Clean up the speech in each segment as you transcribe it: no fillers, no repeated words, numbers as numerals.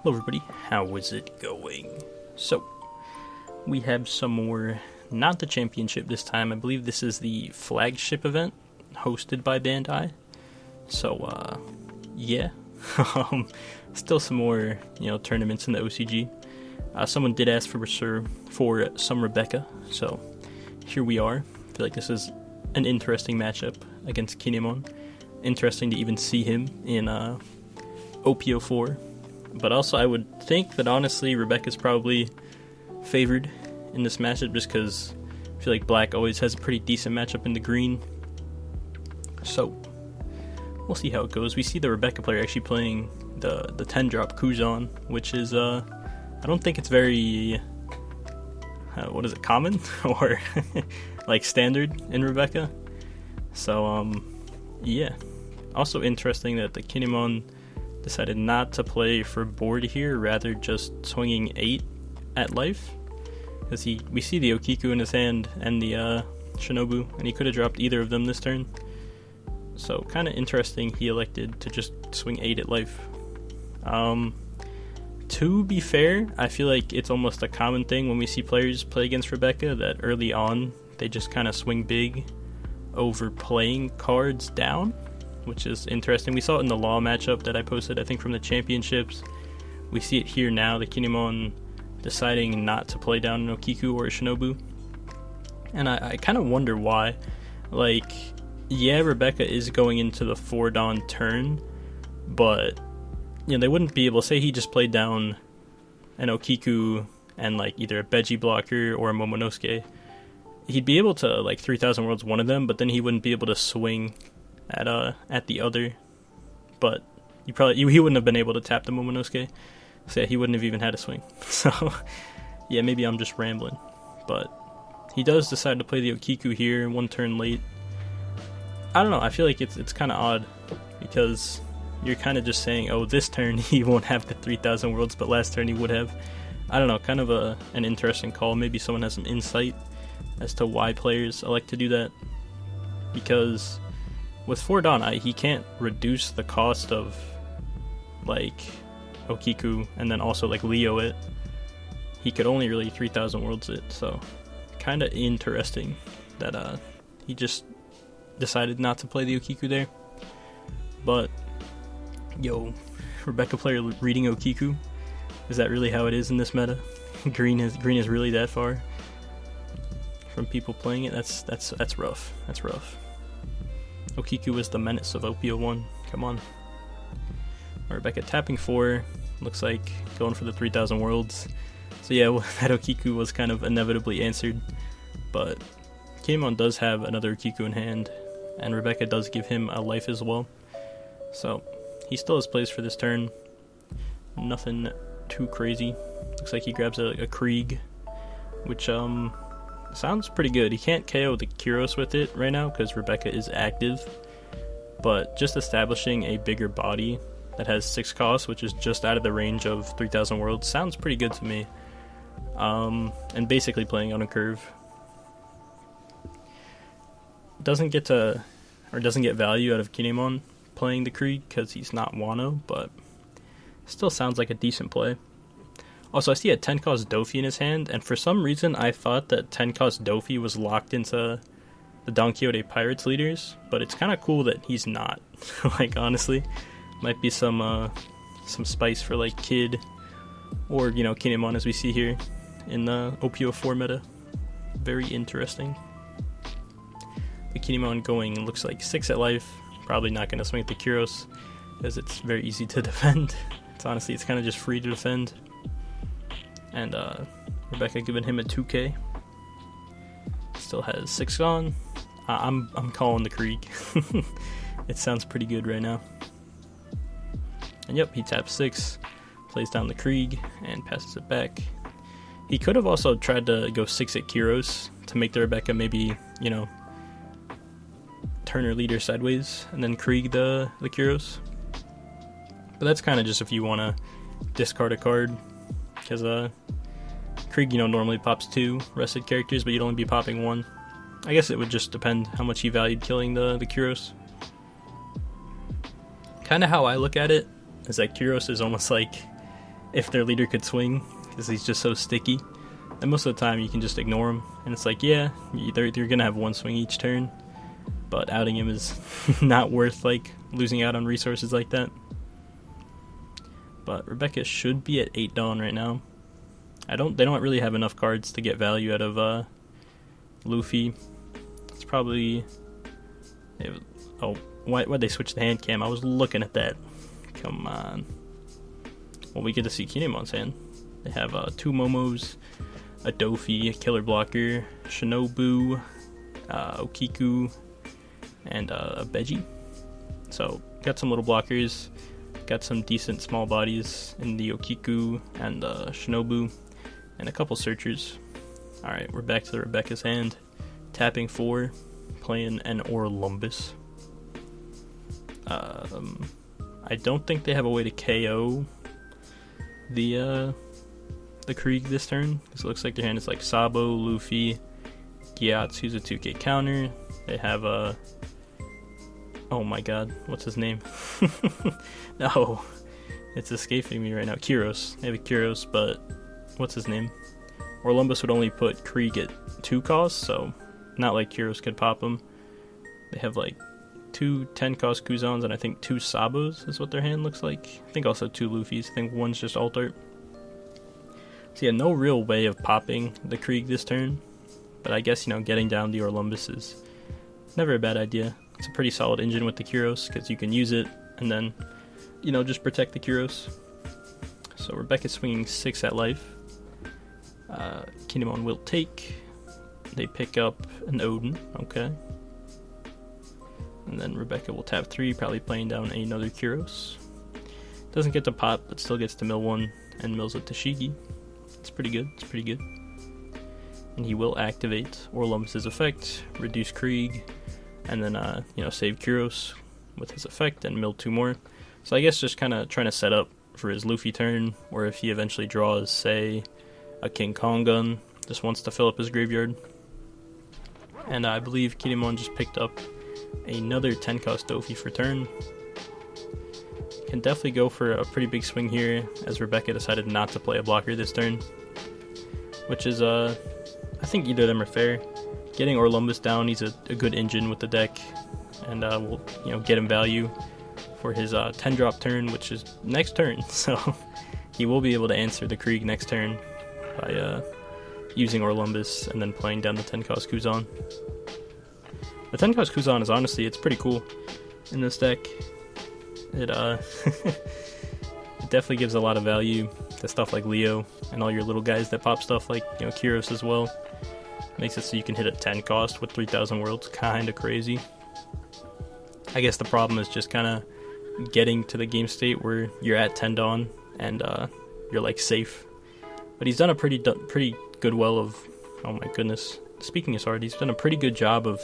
Hello everybody, how is it going? So, we have some more, not the championship this time, I believe this is the Flagship event, hosted by Bandai. So, yeah, still some more, tournaments in the OCG. Someone did ask for some Rebecca, so here we are. I feel like this is an interesting matchup against Kinemon. Interesting to even see him in OPO4. But also, I would think that honestly, Rebecca's probably favored in this matchup just because I feel like Black always has a pretty decent matchup in the green. So, we'll see how it goes. We see the Rebecca player actually playing the 10-drop Kuzan, which is, I don't think it's very, common? Or, like, standard in Rebecca. So, yeah. Also interesting that the Kinemon decided not to play for board here, rather just swinging 8 at life. Because we see the Okiku in his hand and the Shinobu, and he could have dropped either of them this turn. So kind of interesting he elected to just swing 8 at life. To be fair, I feel like it's almost a common thing when we see players play against Rebecca that early on they just kind of swing big over playing cards down, which is interesting. We saw it in the Law matchup that I posted, I think, from the championships. We see it here now, the Kinemon deciding not to play down an Okiku or a Shinobu. And I kind of wonder why. Like, yeah, Rebecca is going into the 4-Dawn turn, but, they wouldn't be able to say he just played down an Okiku and, like, either a Beji blocker or a Momonosuke. He'd be able to, like, 3000 Worlds one of them, but then he wouldn't be able to swing at the other. But he wouldn't have been able to tap the Momonosuke, so yeah, he wouldn't have even had a swing. So yeah, maybe I'm just rambling, but he does decide to play the Okiku here one turn late. I don't know, I feel like it's kind of odd because you're kind of just saying, oh, this turn he won't have the 3000 Worlds, but last turn he would have. I don't know, kind of an interesting call. Maybe someone has some insight as to why players elect to do that, because with 4-Dawn, he can't reduce the cost of, like, Okiku and then also, like, Leo it. He could only really 3000 Worlds it, so kind of interesting that he just decided not to play the Okiku there. But, Rebecca player reading Okiku, is that really how it is in this meta? Green is really that far from people playing it? That's rough. That's rough. Okiku is the menace of OPO1. Come on. Rebecca tapping 4. Looks like going for the 3000 Worlds. So yeah, that Okiku was kind of inevitably answered. But Kinemon does have another Okiku in hand, and Rebecca does give him a life as well. So he still has plays for this turn. Nothing too crazy. Looks like he grabs a Krieg, which sounds pretty good. He can't KO the Kyros with it right now because Rebecca is active, but just establishing a bigger body that has 6 costs, which is just out of the range of 3000 Worlds, sounds pretty good to me. And basically playing on a curve. Doesn't get value out of Kinemon playing the Krieg because he's not Wano, but still sounds like a decent play. Also, I see a 10-cost Dofi in his hand, and for some reason I thought that 10-cost Dofi was locked into the Don Quixote Pirates leaders, but it's kind of cool that he's not. Like, honestly, might be some spice for, like, Kid or, Kinemon as we see here in the OPO4 meta. Very interesting. The Kinemon going looks like 6 at life, probably not going to swing at the Kyros because it's very easy to defend. It's kind of just free to defend. And Rebecca giving him a 2k. Still has 6 on. I'm calling the Krieg. It sounds pretty good right now. And yep, he taps 6, plays down the Krieg, and passes it back. He could have also tried to go 6 at Kyros to make the Rebecca maybe, turn her leader sideways and then Krieg the Kyros. But that's kind of just if you want to discard a card, because Krieg, normally pops 2 rested characters, but you'd only be popping 1. I guess it would just depend how much he valued killing the Kyros. Kind of how I look at it is that Kyros is almost like if their leader could swing, because he's just so sticky. And most of the time you can just ignore him, and it's like, yeah, you're gonna have one swing each turn, but outing him is not worth like losing out on resources like that. But Rebecca should be at 8 Dawn right now. They don't really have enough cards to get value out of Luffy. It's probably... why'd they switch the hand cam? I was looking at that. Come on. Well, we get to see Kinemon's hand. They have 2 Momos, a Dofi, a Killer Blocker, Shinobu, Okiku, and a Beji. So, got some little blockers. Got some decent small bodies in the Okiku and Shinobu, and a couple searchers. Alright, we're back to Rebecca's hand. Tapping 4, playing an Orlumbus. I don't think they have a way to KO the Krieg this turn, because it looks like their hand is like Sabo, Luffy, Gyatsu's a 2k counter. They have a... oh my god, what's his name? No, it's escaping me right now. Kyros. They have a Kyros, but what's his name? Orlumbus would only put Krieg at 2 costs, so not like Kyros could pop him. They have like 2 10-cost Kuzans and I think 2 Sabos is what their hand looks like. I think also 2 Luffys. I think one's just alt art. So yeah, no real way of popping the Krieg this turn, but I guess, getting down the Orlumbus is never a bad idea. It's a pretty solid engine with the Kyros, because you can use it and then, just protect the Kyros. So Rebecca's swinging 6 at life. Kinemon will take. They pick up an Odin, okay. And then Rebecca will tap 3, probably playing down another Kyros. Doesn't get to pop, but still gets to mill 1 and mills it to Shigi. It's pretty good, And he will activate Orlumbus' effect, reduce Krieg, and then, save Kyros with his effect and mill 2 more. So I guess just kind of trying to set up for his Luffy turn, or if he eventually draws, say, a King Kong gun, just wants to fill up his graveyard. And I believe Kinemon just picked up another 10-cost Dofi for turn. Can definitely go for a pretty big swing here, as Rebecca decided not to play a blocker this turn. Which is, I think either of them are fair. Getting Orlumbus down, he's a good engine with the deck, and will get him value for his 10-drop turn, which is next turn. So he will be able to answer the Krieg next turn by using Orlumbus and then playing down the 10-cost Kuzan. The 10-cost Kuzan is honestly, it's pretty cool in this deck. It it definitely gives a lot of value to stuff like Leo and all your little guys that pop stuff like Kyros as well. Makes it so you can hit a 10 cost with 3,000 worlds. Kinda crazy. I guess the problem is just kind of getting to the game state where you're at 10 Dawn and you're like safe. But he's done a pretty good of... oh my goodness. Speaking of sword, he's done a pretty good job of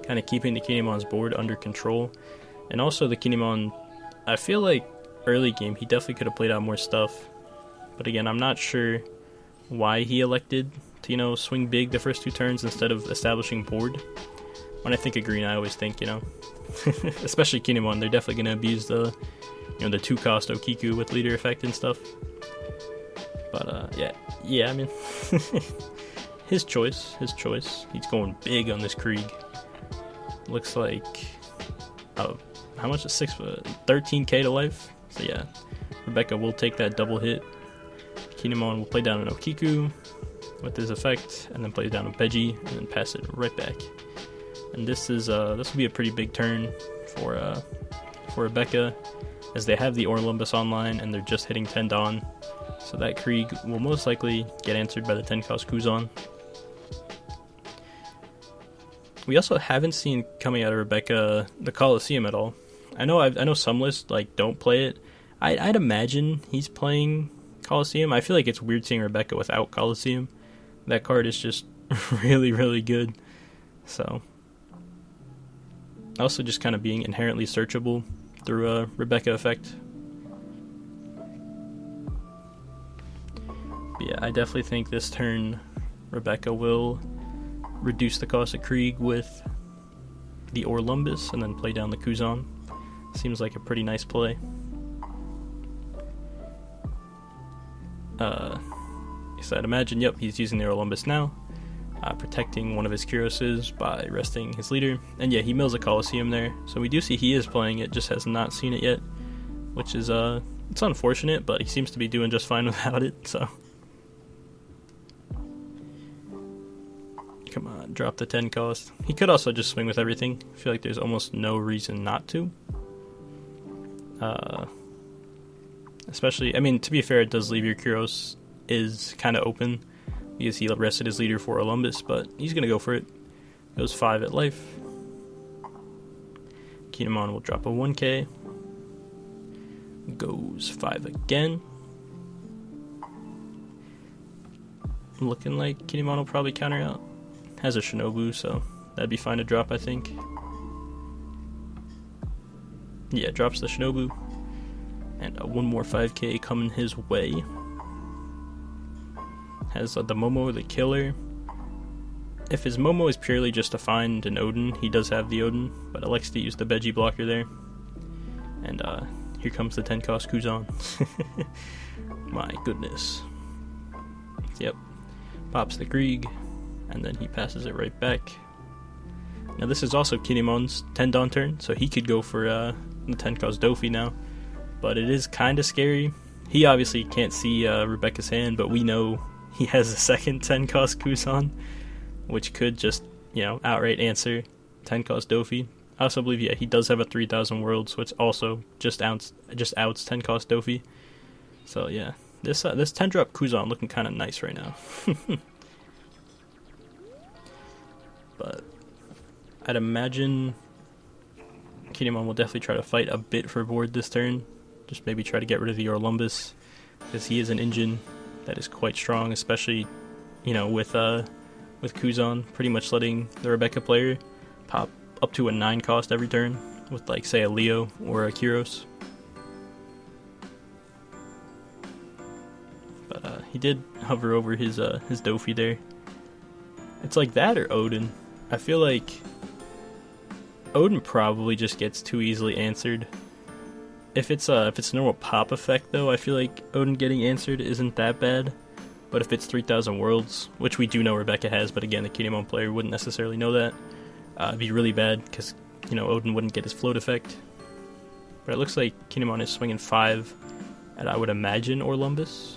kind of keeping the Kinemon's board under control. And also the Kinemon, I feel like early game he definitely could have played out more stuff. But again, I'm not sure why he elected to, swing big the first 2 turns instead of establishing board. When I think of green, I always think, especially Kinemon, they're definitely going to abuse the 2-cost Okiku with leader effect and stuff. But, yeah, I mean, his choice. He's going big on this Krieg. Looks like, how much is 13k to life? So yeah, Rebecca will take that double hit. Kinemon will play down an Okiku with his effect, and then play down a Beji, and then pass it right back. And this will be a pretty big turn for Rebecca, as they have the Orlumbus online and they're just hitting 10 Dawn. So that Krieg will most likely get answered by the 10-cost Kuzan. We also haven't seen coming out of Rebecca the Colosseum at all. I know some lists don't play it. I'd imagine he's playing Colosseum. I feel like it's weird seeing Rebecca without Colosseum. That card is just really, really good. So, also just kind of being inherently searchable through a Rebecca effect. But yeah, I definitely think this turn Rebecca will reduce the cost of Krieg with the Orlumbus and then play down the Kuzan. Seems like a pretty nice play. So I'd imagine, yep, he's using the Olympus now, protecting one of his Kuroses by resting his leader. And yeah, he mills a Colosseum there, so we do see he is playing it, just has not seen it yet, which is, it's unfortunate, but he seems to be doing just fine without it, so. Come on, drop the 10 cost. He could also just swing with everything. I feel like there's almost no reason not to. Especially, I mean, to be fair, it does leave your Kuros is kind of open because he rested his leader for Olympus, but he's going to go for it. Goes 5 at life. Kinemon will drop a 1k. Goes 5 again. Looking like Kinemon will probably counter out. Has a Shinobu, so that'd be fine to drop, I think. Yeah, drops the Shinobu. And one more 5k coming his way. Has the Momo, the killer. If his Momo is purely just to find an Odin, he does have the Odin, but elects to use the Veggie blocker there. And here comes the 10 cost Kuzan. My goodness. Yep. Pops the Krieg, and then he passes it right back. Now this is also Kinemon's 10 Dawn turn, so he could go for the 10 cost Dofi now. But it is kind of scary. He obviously can't see Rebecca's hand, but we know he has a second 10 cost Kuzan, which could just, outright answer 10 cost Dofi. I also believe, yeah, he does have a 3000 worlds, which also just outs 10 cost Dofi. So yeah, this 10 drop Kuzan looking kind of nice right now. But I'd imagine Kinemon will definitely try to fight a bit for board this turn. Just maybe try to get rid of the Orlumbus, because he is an engine that is quite strong, especially, with Kuzan pretty much letting the Rebecca player pop up to a 9 cost every turn with, like, say, a Leo or a Kuros. But he did hover over his Dofi there. It's like that or Odin. I feel like Odin probably just gets too easily answered. If it's a normal pop effect, though, I feel like Odin getting answered isn't that bad. But if it's 3000 worlds, which we do know Rebecca has, but again, the Kinemon player wouldn't necessarily know that, it'd be really bad, because, Odin wouldn't get his float effect. But it looks like Kinemon is swinging 5 at, I would imagine, Orlumbus.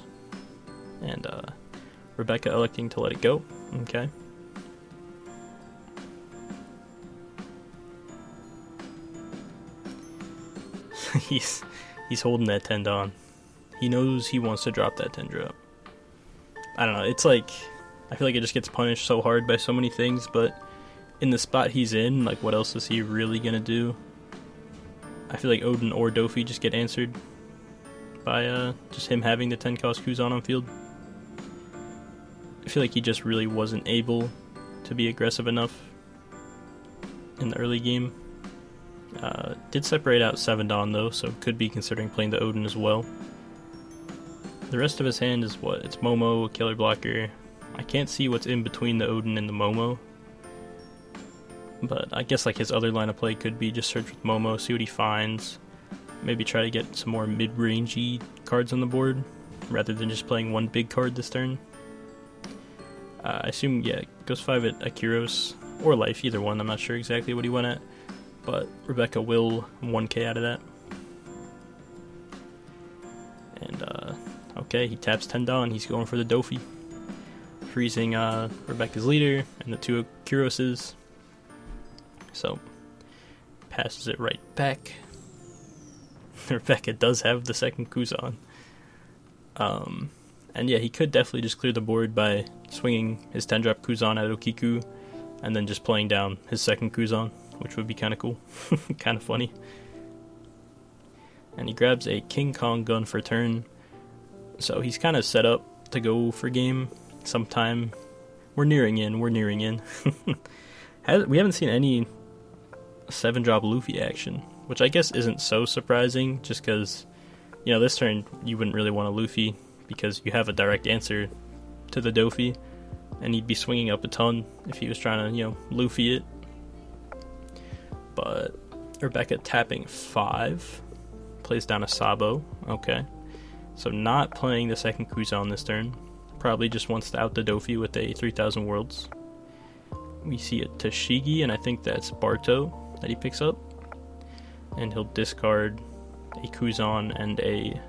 And Rebecca electing to let it go. Okay. He's holding that 10 Dawn. He knows he wants to drop that 10 drop. I don't know, it's like, I feel like it just gets punished so hard by so many things, but in the spot he's in, like, what else is he really gonna do? I feel like Odin or Dofi just get answered by just him having the 10 cost Kuzan on field. I feel like he just really wasn't able to be aggressive enough in the early game. Did separate out 7 Dawn though, so could be considering playing the Odin as well. The rest of his hand is what? It's Momo, a killer blocker. I can't see what's in between the Odin and the Momo. But I guess like his other line of play could be just search with Momo, see what he finds. Maybe try to get some more mid-rangey cards on the board, rather than just playing one big card this turn. I assume, yeah, goes 5 at Akuros, or Life, either one. I'm not sure exactly what he went at. But Rebecca will 1k out of that. And, okay, he taps 10 Dawn, he's going for the Dofi. Freezing Rebecca's leader and the 2 Kuroses. So, passes it right back. Rebecca does have the second Kuzan. And yeah, he could definitely just clear the board by swinging his 10 drop Kuzan at Okiku, and then just playing down his second Kuzan, which would be kind of cool. Kind of funny. And he grabs a King Kong gun for turn. So he's kind of set up to go for game sometime. We're nearing in. We haven't seen any 7 drop Luffy action, which I guess isn't so surprising, just because, this turn you wouldn't really want a Luffy, because you have a direct answer to the Dofi, and he'd be swinging up a ton if he was trying to, Luffy it. But Rebecca tapping 5, plays down a Sabo, okay. So not playing the second Kuzan this turn. Probably just wants to out the Dofi with a 3000 worlds. We see a Tashigi, and I think that's Barto that he picks up. And he'll discard a Kuzan and a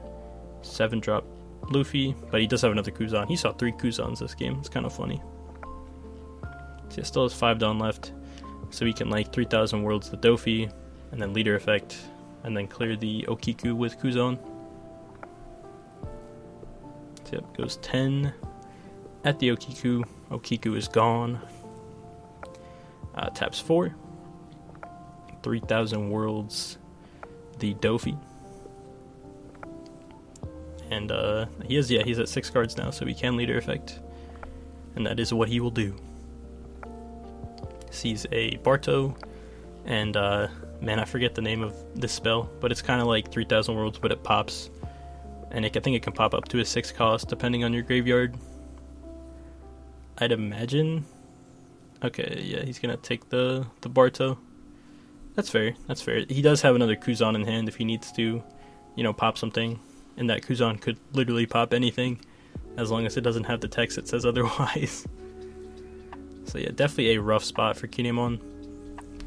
7-drop Luffy, but he does have another Kuzan. He saw 3 Kuzans this game. It's kind of funny. So he still has 5 down left, so he can like 3000 worlds the Dofi, and then leader effect, and then clear the Okiku with Kuzan. So yep, goes 10 at the Okiku. Okiku is gone. Taps 4. 3000 worlds the Dofi. And he's at 6 cards now, so he can leader effect. And that is what he will do. Sees a Barto, and man, I forget the name of this spell, but it's kind of like 3000 worlds, but it pops. And I think it can pop up to a 6 cost depending on your graveyard. I'd imagine. Okay, yeah, he's gonna take the Barto. That's fair. That's fair. He does have another Kuzan in hand if he needs to, pop something. And that Kuzan could literally pop anything, as long as it doesn't have the text that says otherwise. So yeah, definitely a rough spot for Kinemon.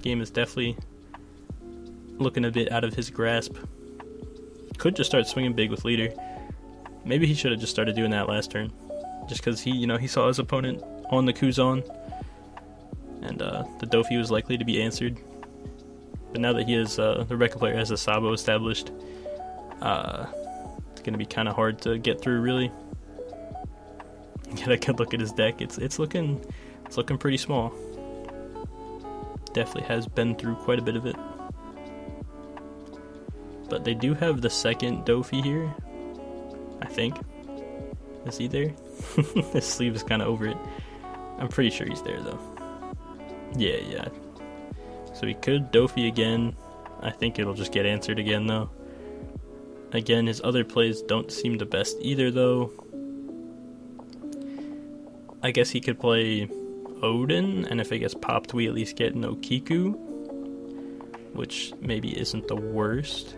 Game is definitely looking a bit out of his grasp. Could just start swinging big with leader. Maybe he should have just started doing that last turn, just because he saw his opponent on the Kuzan, and the Dofi was likely to be answered. But now that he has the Rebecca player has a Sabo established, it's gonna be kind of hard to get through. Really, get a good look at his deck. It's looking pretty small. Definitely has been through quite a bit of it. But they do have the second Dofi here, I think. Is he there? His sleeve is kind of over it. I'm pretty sure he's there though. Yeah. So he could Dofi again. I think it'll just get answered again though. Again, his other plays don't seem the best either though. I guess he could play Odin, and if it gets popped we at least get no Kiku, which maybe isn't the worst,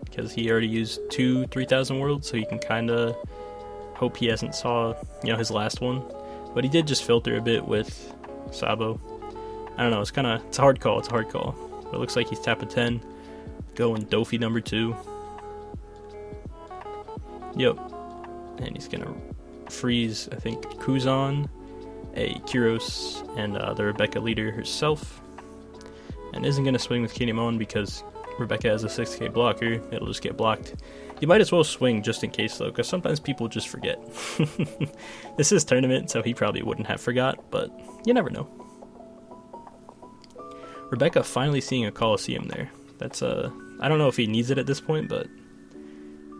because he already used 2 3000 worlds, so he can kind of hope he hasn't saw his last one. But he did just filter a bit with Sabo. I don't know, it's a hard call. But it looks like he's tapping 10, going Dofi number 2. Yep. And he's gonna freeze, I think, Kuzan, a Kyros, and the Rebecca leader herself. And isn't gonna swing with Kinemon because Rebecca has a 6k blocker. It'll just get blocked. You might as well swing just in case though, because sometimes people just forget. This is tournament, so he probably wouldn't have forgot, but you never know. Rebecca finally seeing a Coliseum there. That's I don't know if he needs it at this point, but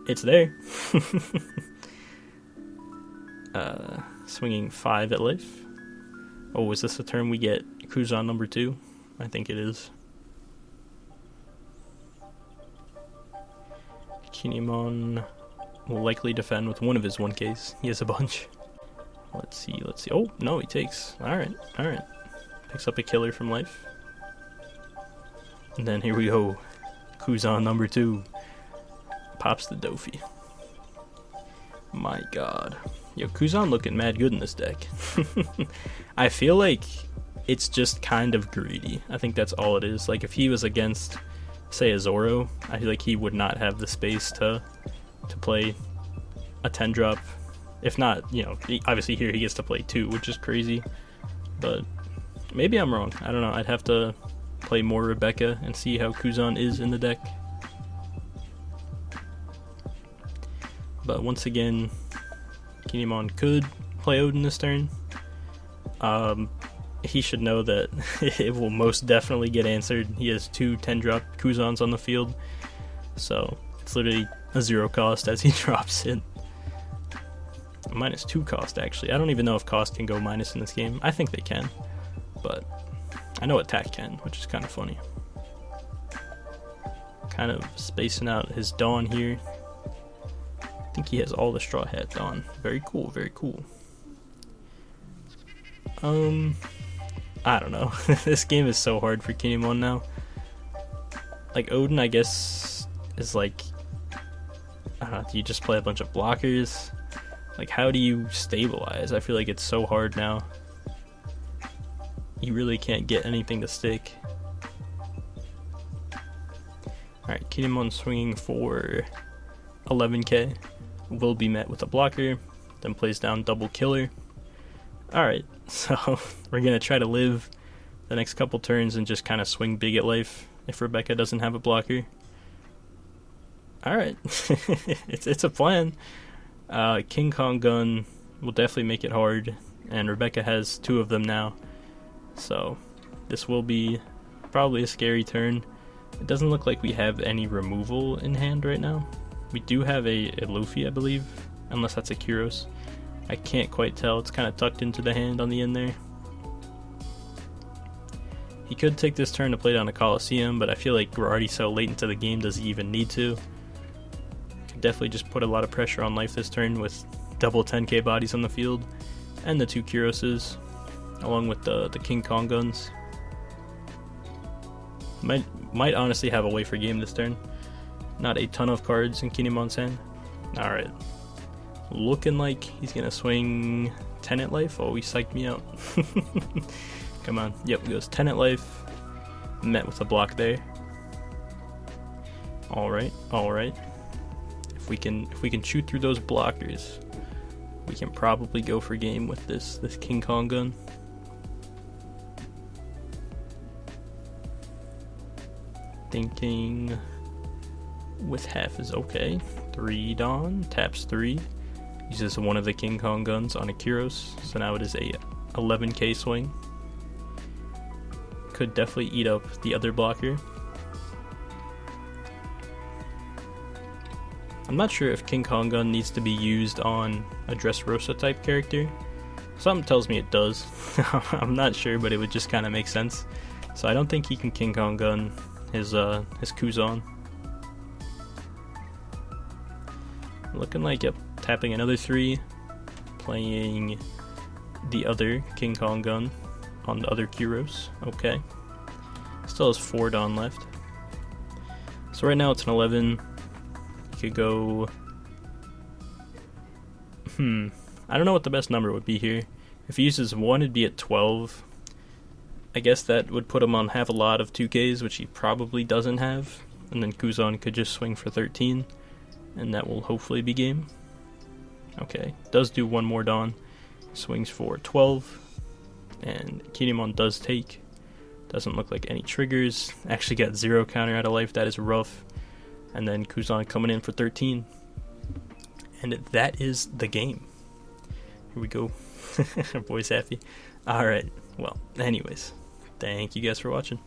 it's there. Swinging 5 at life. Oh, is this the turn we get Kuzan number 2? I think it is. Kinemon will likely defend with one of his 1Ks. He has a bunch. Let's see. Oh, no, he takes. Alright. Picks up a killer from life. And then here we go. Kuzan number 2. Pops the Dofi. My god. Yo, Kuzan looking mad good in this deck. I feel like it's just kind of greedy. I think that's all it is. Like, if he was against, say, a Zoro, I feel like he would not have the space to play a 10-drop. If not, obviously here he gets to play 2, which is crazy. But maybe I'm wrong. I don't know. I'd have to play more Rebecca and see how Kuzan is in the deck. But once again, Kinemon could play Odin this turn. He should know that it will most definitely get answered. He has 2 10-drop Kuzans on the field, so it's literally a 0 cost as he drops it. A -2 cost, actually. I don't even know if cost can go minus in this game. I think they can, but I know attack can, which is kind of funny. Kind of spacing out his Dawn here. I think he has all the Straw Hat Dawn. Very cool, very cool. I don't know. This game is so hard for Kinemon now. Like, Odin, I guess, is like Do you just play a bunch of blockers? Like, how do you stabilize? I feel like it's so hard now. You really can't get anything to stick. Alright, Kinemon swinging for 11k. Will be met with a blocker, then plays down double killer. Alright, so we're going to try to live the next couple turns and just kind of swing big at life if Rebecca doesn't have a blocker. Alright, it's a plan. King Kong gun will definitely make it hard, and Rebecca has 2 of them now. So this will be probably a scary turn. It doesn't look like we have any removal in hand right now. We do have a Luffy, I believe, unless that's a Kyros. I can't quite tell, it's kind of tucked into the hand on the end there. He could take this turn to play down a Colosseum, but I feel like we're already so late into the game, does he even need to? Could definitely just put a lot of pressure on life this turn with double 10k bodies on the field, and the 2 Kyroses, along with the King Kong guns. Might honestly have a way for game this turn. Not a ton of cards in Kinemon's hand. Alright. Looking like he's gonna swing 10 at life. Oh, he psyched me out. Come on. Yep, goes 10 at life. Met with a block there. Alright, alright. If we can shoot through those blockers, we can probably go for game with this King Kong gun. Thinking with half is okay. 3 Dawn, taps 3, uses one of the King Kong guns on a Kyros, so now it is a 11k swing. Could definitely eat up the other blocker. I'm not sure if King Kong gun needs to be used on a Dressrosa type character. Something tells me it does. I'm not sure, but it would just kind of make sense. So I don't think he can King Kong gun his Kuzan. Looking like, yep, tapping another 3, playing the other King Kong gun on the other Kyros. Okay. Still has 4 Dawn left. So right now it's an 11. You could go... I don't know what the best number would be here. If he uses 1, it'd be at 12. I guess that would put him on have a lot of 2Ks, which he probably doesn't have. And then Kuzan could just swing for 13. And that will hopefully be game. Okay, does do 1 more Dawn. Swings for 12. And Kinemon does take. Doesn't look like any triggers. Actually got 0 counter out of life, that is rough. And then Kuzan coming in for 13. And that is the game. Here we go. Our boy's happy. Alright, well, anyways. Thank you guys for watching.